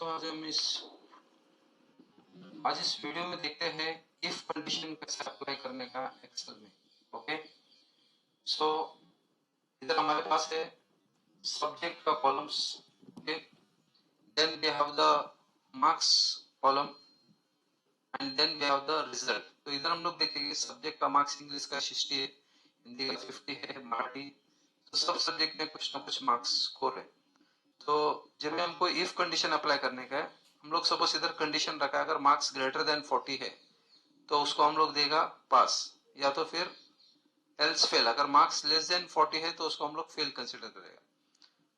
दोस्तों आज इस वीडियो में देखते हैं इफ कंडीशन कैसे अप्लाई करने का एक्सेल में। ओके, सो इधर हमारे पास है सब्जेक्ट का columns. Okay, then we have the marks column and then we have the result. तो इधर हम लोग देखेंगे सब्जेक्ट का मार्क्स इंग्लिश का 60 है, हिंदी का 50 है, मराठी, तो सब सब्जेक्ट में कुछ ना कुछ मार्क्स स्कोर है। तो जब हमको इफ कंडीशन अप्लाई करने का है, हम लोग सपोज इधर कंडीशन रखा है, अगर मार्क्स ग्रेटर देन 40 है तो उसको हम लोग देगा पास, या तो फिर एल्स फेल। अगर मार्क्स लेस देन 40 है तो उसको हम लोग फेल कंसिडर करेगा।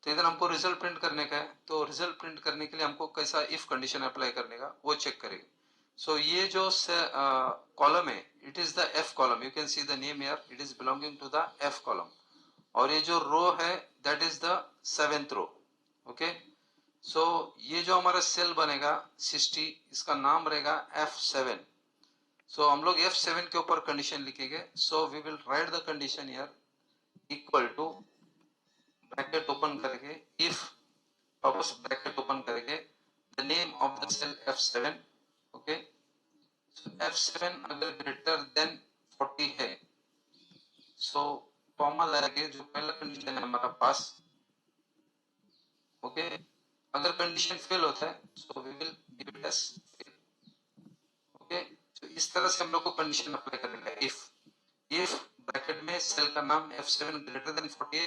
तो इधर हमको रिजल्ट प्रिंट करने का है, तो रिजल्ट प्रिंट करने के लिए हमको कैसा इफ कंडीशन अप्लाई करने का वो चेक करेंगे। सो ये जो कॉलम है, it is the F column. You can see the name here, it is belonging to the F column. और ये जो रो है that is the 7th row. Okay, so ये जो हमारा सेल बनेगा 60, इसका नाम रहेगा F7। सो हम लोग F7 के ऊपर कंडीशन लिखेंगे। So we will write the condition here equal to, bracket open करके, इफ वापस ब्रैकेट ओपन करके, the name of the cell F7। Okay, so F7 अगर ग्रेटर देन 40 है, सो कॉमा लगाएंगे, जो पहला कंडीशन है हमारा पास। ओके, अगर कंडीशन फेल होता है so we will give it as fail. Okay, तो इस तरह से हम लोग को कंडीशन अप्लाई करने का। इफ ब्रैकेट में सेल का नाम F7 ग्रेटर देन 40 है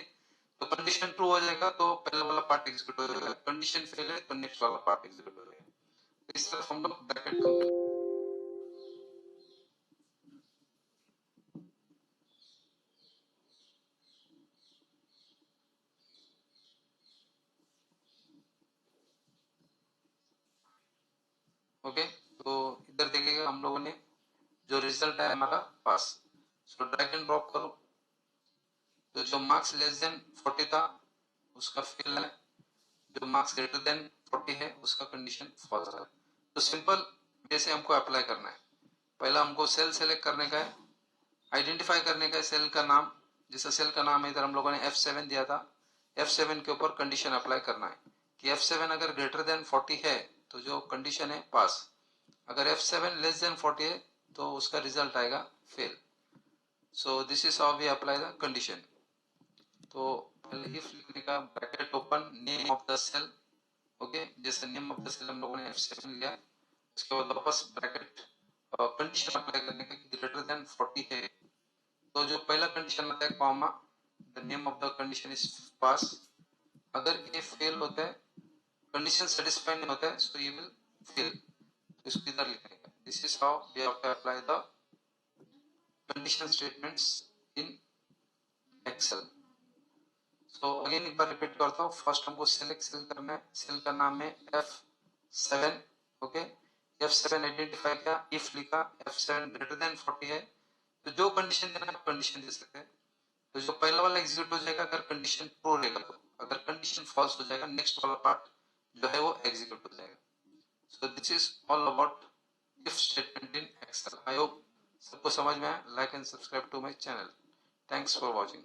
तो कंडीशन ट्रू हो जाएगा, तो पहला वाला पार्ट एग्जीक्यूट हो जाएगा। कंडीशन फेल है तो नेक्स्ट वाला पार्ट एग्जीक्यूट हो जाएगा। तो इस तरह हम लोग ब्रैकेट कंप्लीट। ओके, तो इधर देखिएगा हम लोगों ने जो रिजल्ट है हमारा पास। सो ड्रैग एंड ड्रॉप करो, तो जो मार्क्स लेस देन 40 था उसका फेल है, जो मार्क्स ग्रेटर देन 40 है उसका कंडीशन फॉल्स है। तो सिंपल वे से हमको अप्लाई करना है। पहला हमको सेल सेलेक्ट करने का है, आइडेंटिफाई करने का है सेल का नाम। जैसा सेल का नाम है इधर हम लोगों ने F7 दिया था, F7 के ऊपर कंडीशन अप्लाई करना है कि F7 अगर ग्रेटर देन 40 है तो जो कंडीशन है पास, अगर F7 लेस देन 40 है तो उसका रिजल्ट आएगा fail. So this is how we apply the condition. तो पहले इफ लिखने का, bracket open, name of the cell. Okay, जैसे नेम ऑफ द सेल हम लोगों ने F7 लिया, उसके बाद वापस ब्रैकेट कंडीशन अप्लाई करने का ग्रेटर देन 40 है, तो जो पहला कंडीशन आता है comma, the name of the condition is pass. अगर ये फेल होता है, कंडीशन सेटिस्फाई नहीं होता है, सो ये विल फेल। तो इसको इधर लिखने का। This is how we have to apply the condition statements in Excel. So again एक बार रिपीट करता हूँ। फर्स्ट हमको सेलेक्ट सेल करना है, सेल का नाम है F7। ओके, F7 आइडेंटिफाई किया, इफ लिखा, F7 ग्रेटर देन 40 है तो जो कंडीशन देना है कंडीशन दे सकते हैं। तो जो पहला वाला एग्जीक्यूट हो जाएगा अगर कंडीशन ट्रू रहेगा, तो अगर कंडीशन फॉल्स हो जाएगा नेक्स्ट वाला पार्ट जो है वो एग्जीक्यूट हो जाएगा। So this is all about if statement in Excel. I hope सबको समझ में आया। Like and subscribe to my channel. Thanks for watching.